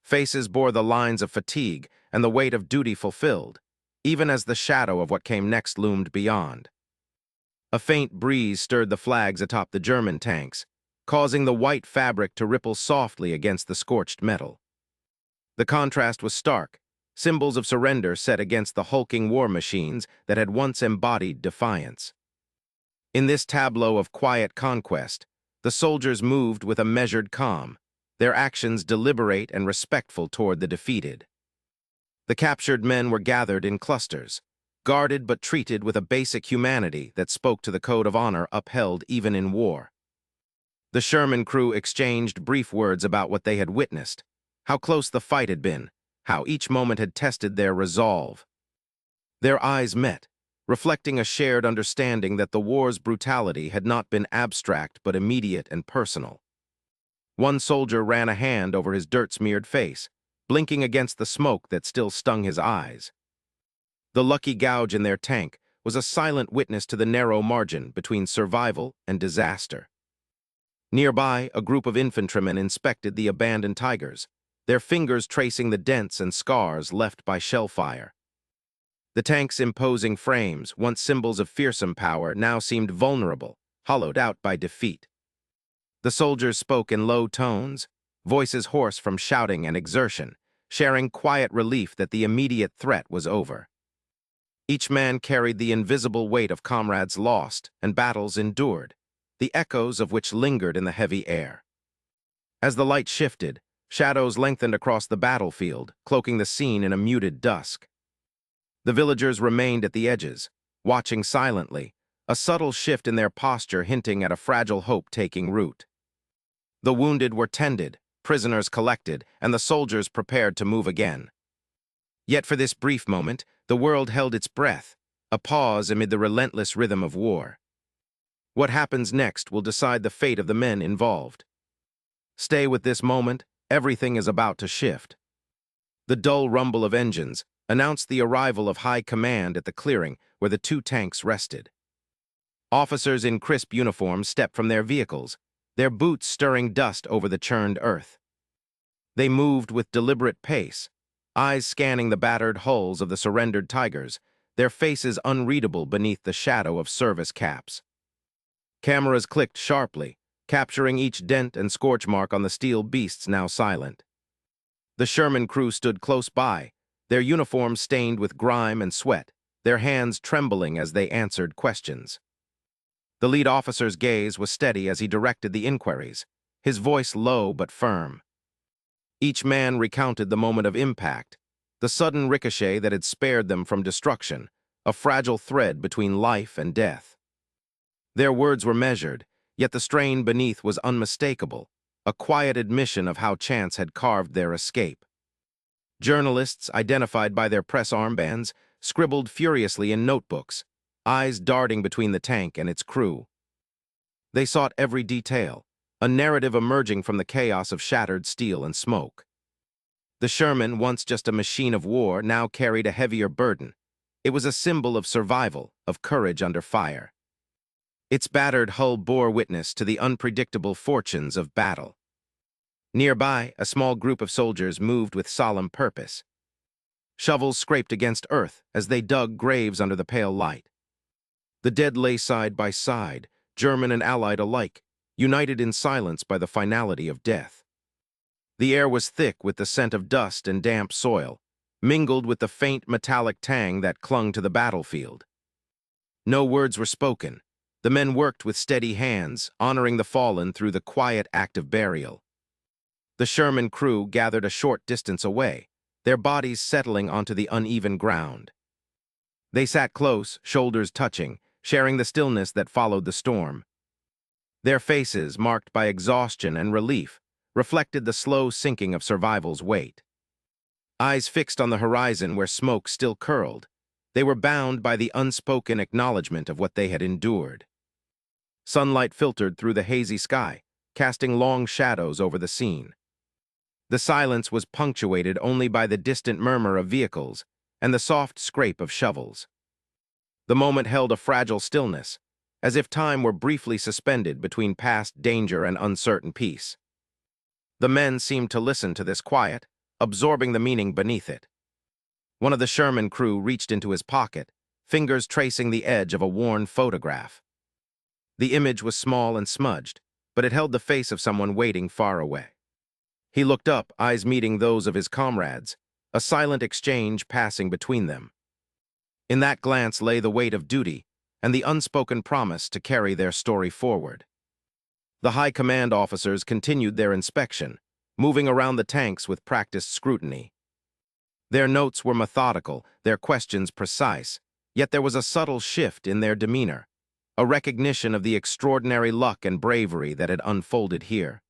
Faces bore the lines of fatigue and the weight of duty fulfilled, even as the shadow of what came next loomed beyond. A faint breeze stirred the flags atop the German tanks, causing the white fabric to ripple softly against the scorched metal. The contrast was stark, symbols of surrender set against the hulking war machines that had once embodied defiance. In this tableau of quiet conquest, the soldiers moved with a measured calm, their actions deliberate and respectful toward the defeated. The captured men were gathered in clusters, guarded but treated with a basic humanity that spoke to the code of honor upheld even in war. The Sherman crew exchanged brief words about what they had witnessed, how close the fight had been, how each moment had tested their resolve. Their eyes met, reflecting a shared understanding that the war's brutality had not been abstract but immediate and personal. One soldier ran a hand over his dirt-smeared face, blinking against the smoke that still stung his eyes. The lucky gouge in their tank was a silent witness to the narrow margin between survival and disaster. Nearby, a group of infantrymen inspected the abandoned Tigers, their fingers tracing the dents and scars left by shell fire. The tank's imposing frames, once symbols of fearsome power, now seemed vulnerable, hollowed out by defeat. The soldiers spoke in low tones, voices hoarse from shouting and exertion, sharing quiet relief that the immediate threat was over. Each man carried the invisible weight of comrades lost and battles endured, the echoes of which lingered in the heavy air. As the light shifted, shadows lengthened across the battlefield, cloaking the scene in a muted dusk. The villagers remained at the edges, watching silently, a subtle shift in their posture hinting at a fragile hope taking root. The wounded were tended, prisoners collected, and the soldiers prepared to move again. Yet for this brief moment, the world held its breath, a pause amid the relentless rhythm of war. What happens next will decide the fate of the men involved. Stay with this moment, everything is about to shift. The dull rumble of engines announced the arrival of high command at the clearing where the two tanks rested. Officers in crisp uniforms stepped from their vehicles, their boots stirring dust over the churned earth. They moved with deliberate pace, eyes scanning the battered hulls of the surrendered Tigers, their faces unreadable beneath the shadow of service caps. Cameras clicked sharply, capturing each dent and scorch mark on the steel beasts now silent. The Sherman crew stood close by, their uniforms stained with grime and sweat, their hands trembling as they answered questions. The lead officer's gaze was steady as he directed the inquiries, his voice low but firm. Each man recounted the moment of impact, the sudden ricochet that had spared them from destruction, a fragile thread between life and death. Their words were measured, yet the strain beneath was unmistakable, a quiet admission of how chance had carved their escape. Journalists, identified by their press armbands, scribbled furiously in notebooks, eyes darting between the tank and its crew. They sought every detail, a narrative emerging from the chaos of shattered steel and smoke. The Sherman, once just a machine of war, now carried a heavier burden, It was a symbol of survival, of courage under fire. Its battered hull bore witness to the unpredictable fortunes of battle. Nearby, a small group of soldiers moved with solemn purpose. Shovels scraped against earth as they dug graves under the pale light. The dead lay side by side, German and Allied alike, united in silence by the finality of death. The air was thick with the scent of dust and damp soil, mingled with the faint metallic tang that clung to the battlefield. No words were spoken. The men worked with steady hands, honoring the fallen through the quiet act of burial. The Sherman crew gathered a short distance away, their bodies settling onto the uneven ground. They sat close, shoulders touching, sharing the stillness that followed the storm. Their faces, marked by exhaustion and relief, reflected the slow sinking of survival's weight. Eyes fixed on the horizon where smoke still curled, they were bound by the unspoken acknowledgement of what they had endured. Sunlight filtered through the hazy sky, casting long shadows over the scene. The silence was punctuated only by the distant murmur of vehicles and the soft scrape of shovels. The moment held a fragile stillness, as if time were briefly suspended between past danger and uncertain peace. The men seemed to listen to this quiet, absorbing the meaning beneath it. One of the Sherman crew reached into his pocket, fingers tracing the edge of a worn photograph. The image was small and smudged, but it held the face of someone waiting far away. He looked up, eyes meeting those of his comrades, a silent exchange passing between them. In that glance lay the weight of duty and the unspoken promise to carry their story forward. The high command officers continued their inspection, moving around the tanks with practiced scrutiny. Their notes were methodical, their questions precise, yet there was a subtle shift in their demeanor, a recognition of the extraordinary luck and bravery that had unfolded here.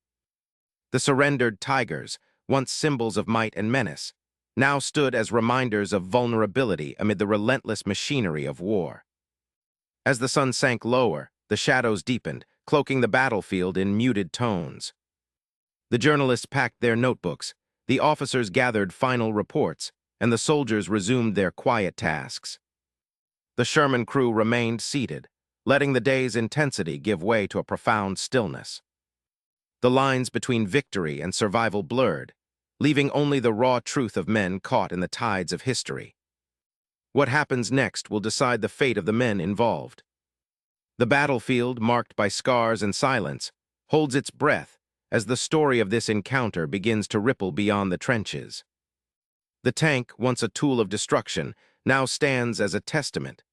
The surrendered tigers, once symbols of might and menace, now stood as reminders of vulnerability amid the relentless machinery of war. As the sun sank lower, the shadows deepened, cloaking the battlefield in muted tones. The journalists packed their notebooks, the officers gathered final reports, and the soldiers resumed their quiet tasks. The Sherman crew remained seated, letting the day's intensity give way to a profound stillness. The lines between victory and survival blurred, leaving only the raw truth of men caught in the tides of history. What happens next will decide the fate of the men involved. The battlefield, marked by scars and silence, holds its breath as the story of this encounter begins to ripple beyond the trenches. The tank, once a tool of destruction, now stands as a testament,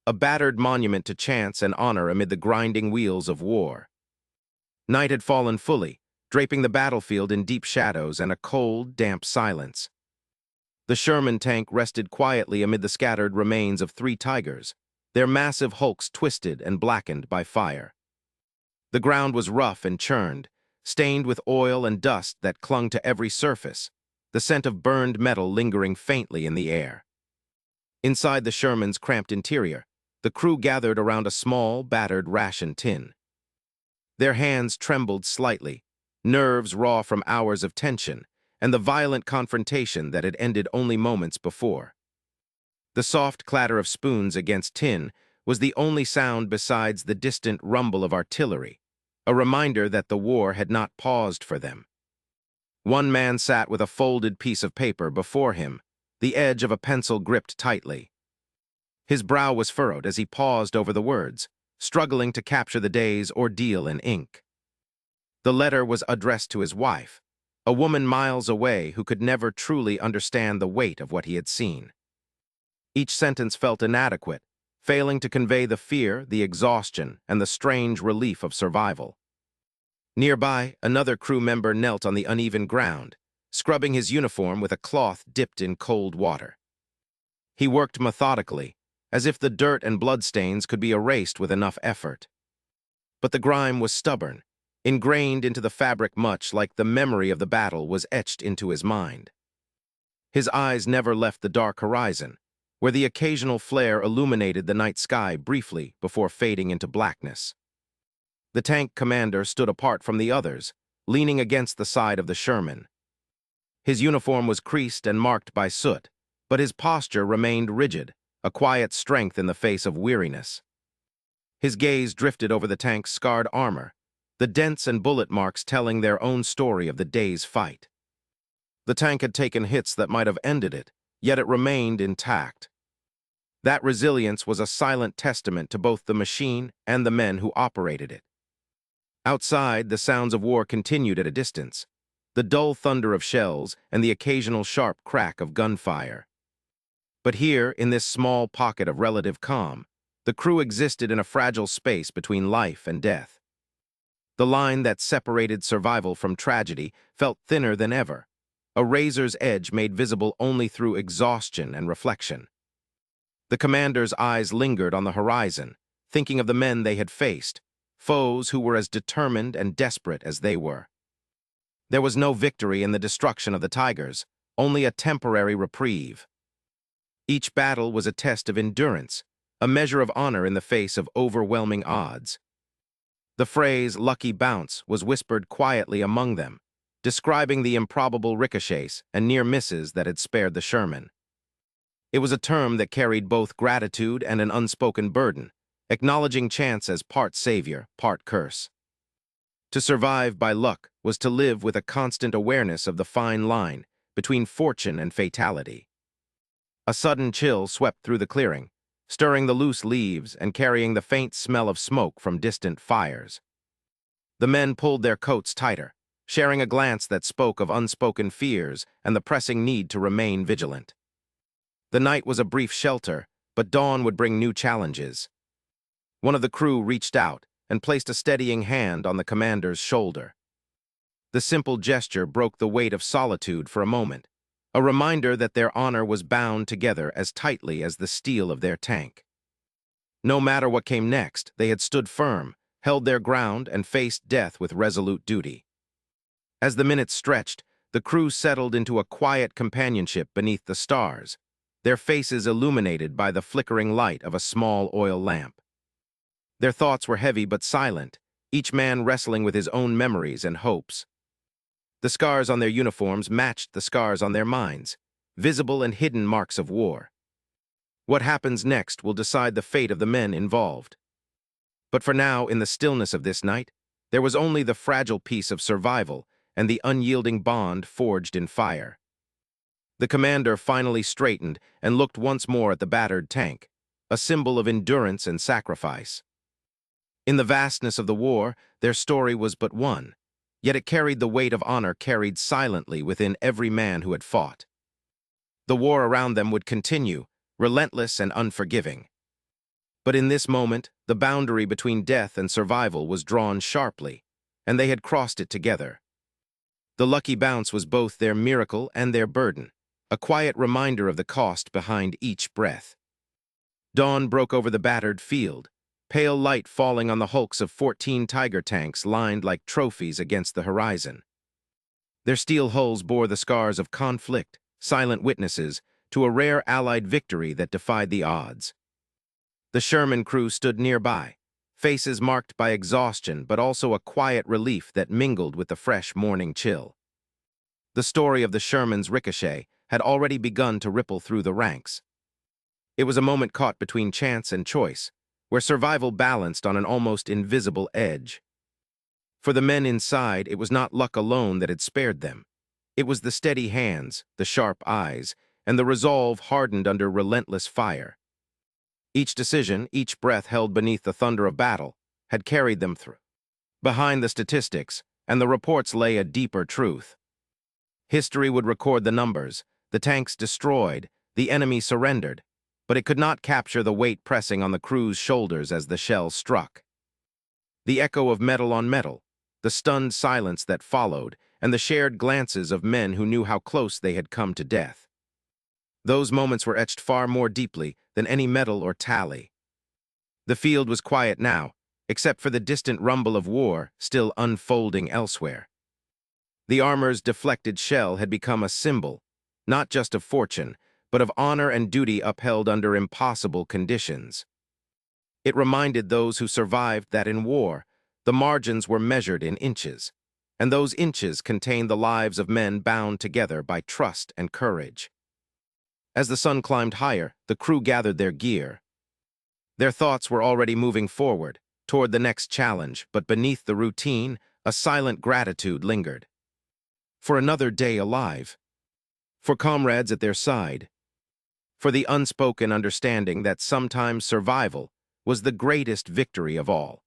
a battered monument to chance and honor amid the grinding wheels of war. Night had fallen fully, draping the battlefield in deep shadows and a cold, damp silence. The Sherman tank rested quietly amid the scattered remains of 3 tigers, their massive hulks twisted and blackened by fire. The ground was rough and churned, stained with oil and dust that clung to every surface, the scent of burned metal lingering faintly in the air. Inside the Sherman's cramped interior, the crew gathered around a small, battered ration tin. Their hands trembled slightly, nerves raw from hours of tension and the violent confrontation that had ended only moments before. The soft clatter of spoons against tin was the only sound besides the distant rumble of artillery, a reminder that the war had not paused for them. One man sat with a folded piece of paper before him, the edge of a pencil gripped tightly. His brow was furrowed as he paused over the words, struggling to capture the day's ordeal in ink. The letter was addressed to his wife, a woman miles away who could never truly understand the weight of what he had seen. Each sentence felt inadequate, failing to convey the fear, the exhaustion, and the strange relief of survival. Nearby, another crew member knelt on the uneven ground, scrubbing his uniform with a cloth dipped in cold water. He worked methodically, as if the dirt and bloodstains could be erased with enough effort. But the grime was stubborn, ingrained into the fabric much like the memory of the battle was etched into his mind. His eyes never left the dark horizon, where the occasional flare illuminated the night sky briefly before fading into blackness. The tank commander stood apart from the others, leaning against the side of the Sherman. His uniform was creased and marked by soot, but his posture remained rigid, a quiet strength in the face of weariness. His gaze drifted over the tank's scarred armor, the dents and bullet marks telling their own story of the day's fight. The tank had taken hits that might have ended it, yet it remained intact. That resilience was a silent testament to both the machine and the men who operated it. Outside, the sounds of war continued at a distance, the dull thunder of shells and the occasional sharp crack of gunfire. But here, in this small pocket of relative calm, the crew existed in a fragile space between life and death. The line that separated survival from tragedy felt thinner than ever, a razor's edge made visible only through exhaustion and reflection. The commander's eyes lingered on the horizon, thinking of the men they had faced, foes who were as determined and desperate as they were. There was no victory in the destruction of the Tigers, only a temporary reprieve. Each battle was a test of endurance, a measure of honor in the face of overwhelming odds. The phrase "lucky bounce" was whispered quietly among them, describing the improbable ricochets and near misses that had spared the Sherman. It was a term that carried both gratitude and an unspoken burden, acknowledging chance as part savior, part curse. To survive by luck was to live with a constant awareness of the fine line between fortune and fatality. A sudden chill swept through the clearing, stirring the loose leaves and carrying the faint smell of smoke from distant fires. The men pulled their coats tighter, sharing a glance that spoke of unspoken fears and the pressing need to remain vigilant. The night was a brief shelter, but dawn would bring new challenges. One of the crew reached out and placed a steadying hand on the commander's shoulder. The simple gesture broke the weight of solitude for a moment, a reminder that their honor was bound together as tightly as the steel of their tank. No matter what came next, they had stood firm, held their ground, and faced death with resolute duty. As the minutes stretched, the crew settled into a quiet companionship beneath the stars, their faces illuminated by the flickering light of a small oil lamp. Their thoughts were heavy but silent, each man wrestling with his own memories and hopes. The scars on their uniforms matched the scars on their minds, visible and hidden marks of war. What happens next will decide the fate of the men involved. But for now, in the stillness of this night, there was only the fragile peace of survival and the unyielding bond forged in fire. The commander finally straightened and looked once more at the battered tank, a symbol of endurance and sacrifice. In the vastness of the war, their story was but one, yet it carried the weight of honor carried silently within every man who had fought. The war around them would continue, relentless and unforgiving. But in this moment, the boundary between death and survival was drawn sharply, and they had crossed it together. The lucky bounce was both their miracle and their burden, a quiet reminder of the cost behind each breath. Dawn broke over the battered field, pale light falling on the hulks of 14 Tiger tanks lined like trophies against the horizon. Their steel hulls bore the scars of conflict, silent witnesses to a rare Allied victory that defied the odds. The Sherman crew stood nearby, faces marked by exhaustion but also a quiet relief that mingled with the fresh morning chill. The story of the Sherman's ricochet had already begun to ripple through the ranks. It was a moment caught between chance and choice, where survival balanced on an almost invisible edge. For the men inside, it was not luck alone that had spared them. It was the steady hands, the sharp eyes, and the resolve hardened under relentless fire. Each decision, each breath held beneath the thunder of battle, had carried them through. Behind the statistics and the reports lay a deeper truth. History would record the numbers, the tanks destroyed, the enemy surrendered, but it could not capture the weight pressing on the crew's shoulders as the shell struck. The echo of metal on metal, the stunned silence that followed, and the shared glances of men who knew how close they had come to death. Those moments were etched far more deeply than any medal or tally. The field was quiet now, except for the distant rumble of war still unfolding elsewhere. The armor's deflected shell had become a symbol, not just of fortune, but of honor and duty upheld under impossible conditions. It reminded those who survived that in war, the margins were measured in inches, and those inches contained the lives of men bound together by trust and courage. As the sun climbed higher, the crew gathered their gear. Their thoughts were already moving forward, toward the next challenge, but beneath the routine, a silent gratitude lingered. For another day alive. For comrades at their side. For the unspoken understanding that sometimes survival was the greatest victory of all.